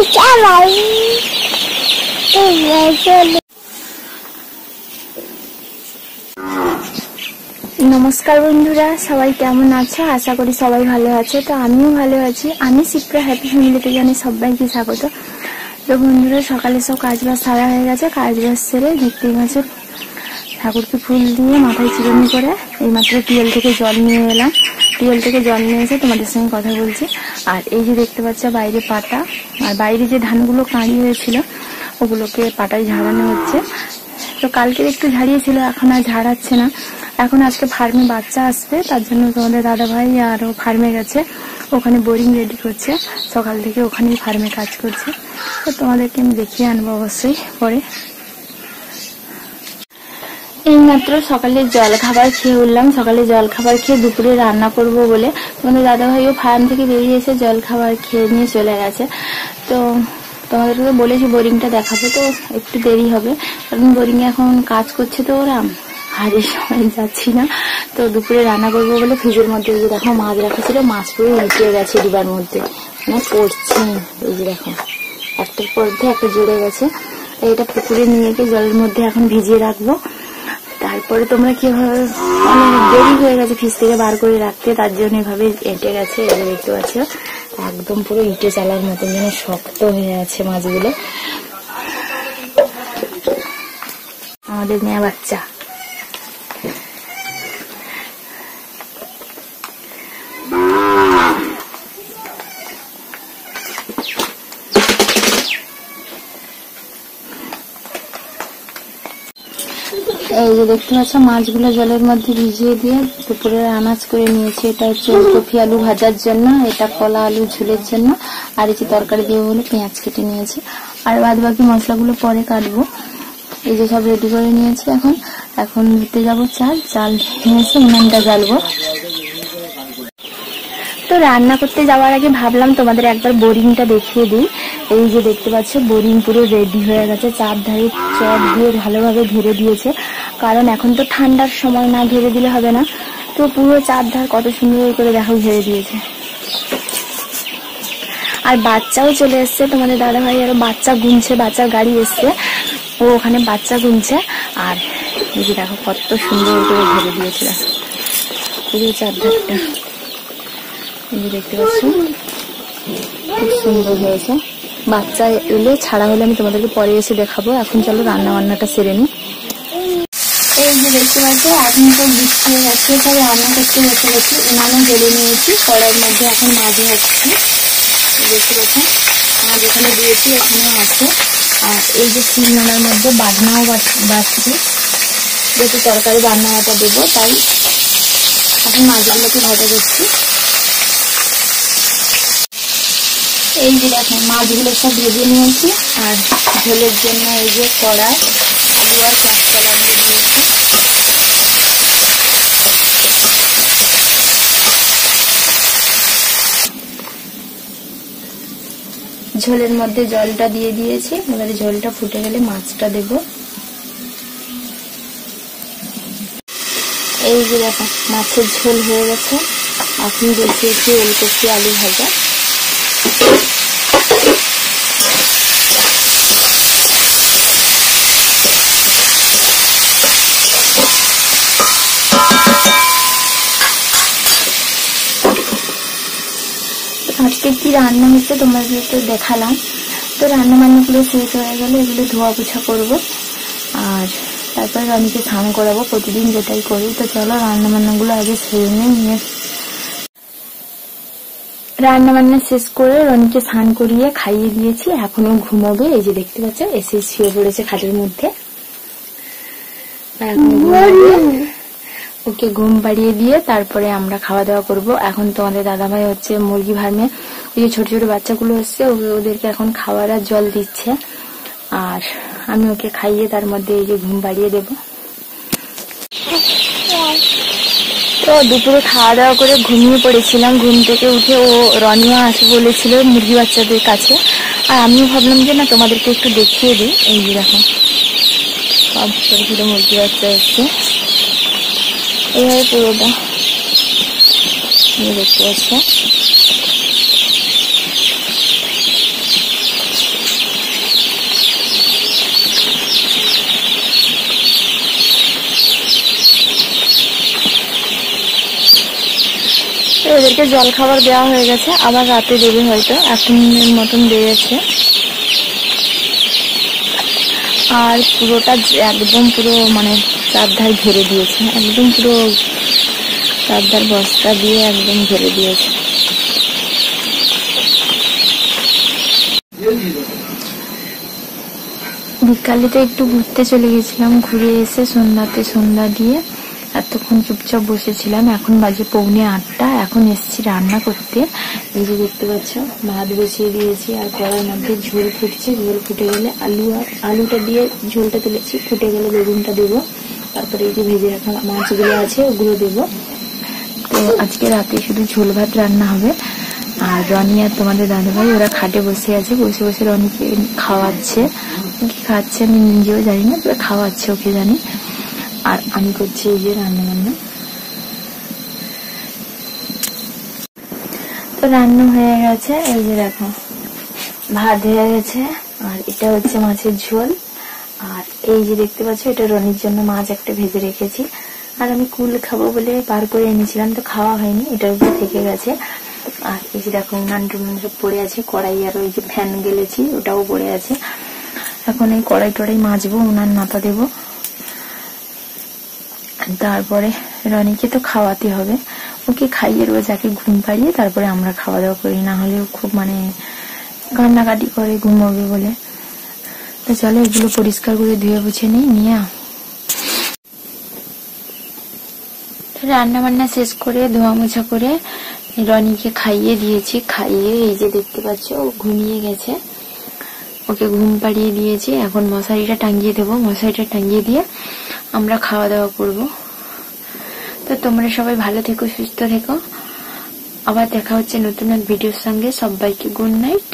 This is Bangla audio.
नमस्कार बंधुरा सबाई केमन आछो आशा करी सबाई भालो आछो। तो आमिও ভালো আছি। আমি শিপ্রা হ্যাপি ফ্যামিলিতে জানাই সবাইকে স্বাগত। তো বন্ধুরা সকালে সব কাজবাজ সারা হয়ে গেছে। কাজবাজ সেরে দেখতেই পাচ্ছেন ঠাকুরকে ফুল দিয়ে মাথায় চিরুনি করে এইমাত্র টিউবওয়েল থেকে জল নিয়ে এলাম। টিউবওয়েল থেকে জল নিয়ে এসে তোমাদের সঙ্গে কথা বলছি। আর এই যে দেখতে পাচ্ছ বাইরে পাটা, আর বাইরে যে ধানগুলো কাঁড়ি হয়েছিল ওগুলোকে পাটায় ঝাড়ানো হচ্ছে। তো কালকে একটু ঝাড়িয়েছিল, এখন আর ঝাড়াচ্ছে না। এখন আজকে ফার্মে বাচ্চা আসবে, তার জন্য তোমাদের দাদা ভাই আর ফার্মে গেছে, ওখানে বোরিং রেডি করছে। সকাল থেকে ওখানেই ফার্মে কাজ করছে। তো তোমাদেরকে আমি দেখিয়ে আনবো অবশ্যই পরে। এইমাত্র সকালে জল খাবার খেয়ে উঠলাম। সকালে জল খাবার খেয়ে দুপুরে রান্না করব বলে তোমাদের দাদা ভাইও ফার্ম থেকে বেরিয়ে এসে জল খাবার খেয়ে নিয়ে চলে গেছে। তো তোমাদেরকে বলেছি বোরিংটা দেখাবো, তো একটু দেরি হবে কারণ বোরিং এখন কাজ করছে তো ওরা, আর এই সময় যাচ্ছি না। তো দুপুরে রান্না করবো বলে ফ্রিজের মধ্যে এই যে দেখো মাছ রাখা ছিল, মাছ পুরো উল্টে গেছে ডিবার মধ্যে, মানে পড়ছে। এই যে দেখো একটার মধ্যে একটা জুড়ে গেছে। এটা পুকুরে নিয়ে গিয়ে জলের মধ্যে এখন ভিজিয়ে রাখবো। তারপরে তোমরা কিভাবে, অনেক দেরি হয়ে গেছে ফ্রিজ থেকে বার করে রাখতে, তার জন্য এভাবে এঁটে গেছে। এগুলো দেখতে পাচ্ছ একদম পুরো ইটে চালার মতন যেন শক্ত হয়ে আছে মাছগুলো। আমাদের মেয়ে বাচ্চা এই যে দেখতে পাচ্ছ মাছগুলো জলের মধ্যে ভিজিয়ে দিয়ে দুপুরে আনাজ করে নিয়েছি। এটা হচ্ছে ওলকপি আলু ভাজার জন্য, এটা কলা আলু ঝোলের জন্য, আর এই যে তরকারি দিয়ে বলে পেঁয়াজ কেটে নিয়েছি। আর বাদ বাকি মশলাগুলো পরে কাটবো। এই যে সব রেডি করে নিয়েছি। এখন দিতে যাবো চাল নিয়ে এসে উনুনটা জ্বালবো। তো রান্না করতে যাওয়ার আগে ভাবলাম তোমাদের একবার বোরিংটা দেখিয়ে দিই। এই যে দেখতে পাচ্ছ বোরিং পুরো রেডি হয়ে গেছে, চারধারে চট দিয়ে ভালোভাবে ঘিরে দিয়েছে, কারণ এখন তো ঠান্ডার সময়, না ঘিরে দিলে হবে না। তো পুরো চারধার কত সুন্দর করে দেখো ঘিরে দিয়েছে। আর বাচ্চাও চলে এসছে, তোমাদের দাদা ভাই আরো বাচ্চা গুনছে, বাচ্চার গাড়ি এসছে, ও ওখানে বাচ্চা গুনছে। আর এই যে দেখো কত সুন্দর করে ঘিরে দিয়েছিল পুরো চারধারটা। দেখতে পাচ্ছ খুব সুন্দর হয়েছে। বাচ্চা এলে ছাড়া হলে আমি তোমাদেরকে পরে এসে দেখাবো। এখন চলো রান্না বান্নাটা সেরে নি। এই যে দেখতে পাচ্ছ এখন তো বৃষ্টি হয়ে গেছে, সব রান্না করতে বসে গেছি। উনানে জ্বেলে নিয়েছি, কড়াইয়ের মধ্যে এখন মাঝে হচ্ছে। দেখতে পাচ্ছ মাছ এখানে দিয়েছি, এখানেও আছে। আর এই যে শিলনোড়ার মধ্যে বাটনাও বাটছি, যেহেতু তরকারি রান্না বাটা দেবো, তাই এখন মাছগুলোকে ভাজা করছি। এই যে দেখো মাছগুলো সব ভেজে নিয়েছি। আর ঝোলের জন্য এই যে কড়াই আলু আর কাঁচকলা দিয়ে দিয়েছি। ঝোলের মধ্যে জলটা দিয়ে দিয়েছি। এবারে ঝোলটা ফুটে গেলে মাছটা দেব। এই যে দেখো মাছের ঝোল হয়ে গেছে। এখন দেখিয়েছি ওলকপি আলু ভাজা। আজকে কি রান্না হচ্ছে তোমাদের তো দেখালাম। তো রান্না বান্নাগুলো শেষ হয়ে গেলে এগুলো ধোয়া পোছা করবো, আর তারপরে রনিকে স্নান করাবো, প্রতিদিন যেটাই করি। তো চলো রান্না বান্নাগুলো আগে সেরে নিয়ে রান্না বান্না শেষ করে রনিকে স্নান করিয়ে খাইয়ে দিয়েছি। এখনো ঘুমোবে। এই যে দেখতে পাচ্ছ এসে শুয়ে পড়েছে খাটের মধ্যে। ওকে ঘুম পাড়িয়ে দিয়ে তারপরে আমরা খাওয়া দাওয়া করবো। এখন তোমাদের দাদা ভাই হচ্ছে মুরগি ফার্মে ওই যে ছোট ছোট বাচ্চাগুলো হচ্ছে, ওদেরকে এখন খাবার আর জল দিচ্ছে। আর আমি ওকে খাইয়ে তার মধ্যে এই যে ঘুম পাড়িয়ে দেবো। তো দুপুরে খাওয়া দাওয়া করে ঘুমিয়ে পড়েছিলাম। ঘুম থেকে উঠে ও রনিয়া আসে বলেছিল মুরগি বাচ্চাদের কাছে, আর আমিও ভাবলাম যে না তোমাদেরকে একটু দেখিয়ে দিই। এই যে দেখো সব ছোট ছোট মুরগি বাচ্চা এসছে, এইভাবে পুরোটা দেখতে পাচ্ছ। ওদেরকে জল খাবার দেওয়া হয়ে গেছে, আবার রাতে দেবে হয়তো, এখনের মতন দিয়েছে। আর পুরোটা একদম পুরো মানে চারধার ঘিরে দিয়েছে, একদম পুরো চারধার বস্তা দিয়ে একদম ঘিরে দিয়েছে। বিকালে তো একটু ঘুরতে চলে গেছিলাম, ঘুরে এসে সন্ধ্যা দিয়ে এতক্ষণ চুপচাপ বসেছিলাম। এখন বাজে 7:45, এখন এসেছি রান্না করতে। এই যে দেখতে পাচ্ছ ভাত বসিয়ে দিয়েছি, আর কড়াইয়ের মধ্যে ঝোল ফুটছে। ঝোল ফুটে গেলে আলুটা দিয়ে ঝোলটা তুলেছি, ফুটে গেলে বেগুনটা দেবো, তারপরে এই যে ভেজে রাখা মাছগুলো আছে ওগুলো দেবো। তো আজকে রাতে শুধু ঝোল ভাত রান্না হবে। আর রনি আর তোমাদের দাদাভাই ওরা খাটে বসে আছে, বসে বসে রনিকে খাওয়াচ্ছে। কি খাচ্ছে আমি নিজেও জানি না, তবে খাওয়াচ্ছে ওকে জানি। আর আমি করছি এই যে রান্না বান্না। তো রান্না হয়ে গেছে, এই যে দেখো ভাত হয়ে গেছে, আর এটা হচ্ছে মাছের ঝোল। আর এই যে দেখতে পাচ্ছ এটা রনির জন্য মাছ একটা ভেজে রেখেছি। আর আমি কুল খাবো বলে বার করে এনেছিলাম, তো খাওয়া হয়নি, এটার উপরে থেকে গেছে। আর এই যে দেখো উনান টুনান সব পড়ে আছে, কড়াই আর ওই যে ফ্যান গেলেছি ওটাও পড়ে আছে। এখন এই কড়াই টড়াই মাজবো, উনান নাতা দেবো। তারপরে রনিকে তো খাওয়াতে হবে, ওকে খাইয়ে রোজ আগে ঘুম পাড়িয়ে তারপরে আমরা খাওয়া দাওয়া করি, না হলে খুব মানে কান্নাকাটি করে ঘুমাবে বলে। তো চলো এগুলো পরিষ্কার করে ধুয়ে বুঝে নিয়ে রান্না বান্না শেষ করে ধোয়া মোছা করে রনিকে খাইয়ে দিয়েছি। খাইয়ে এই যে দেখতে পাচ্ছ ও ঘুমিয়ে গেছে, ওকে ঘুম পাড়িয়ে দিয়েছি। এখন মশারিটা টাঙিয়ে দেবো, মশারিটা টাঙিয়ে দিয়ে আমরা খাওয়া দাওয়া করবো। তো তোমরা সবাই ভালো থেকো, সুস্থ থেকো। আবার দেখা হচ্ছে নতুন এক ভিডিওর সঙ্গে। সবাইকে গুড নাইট।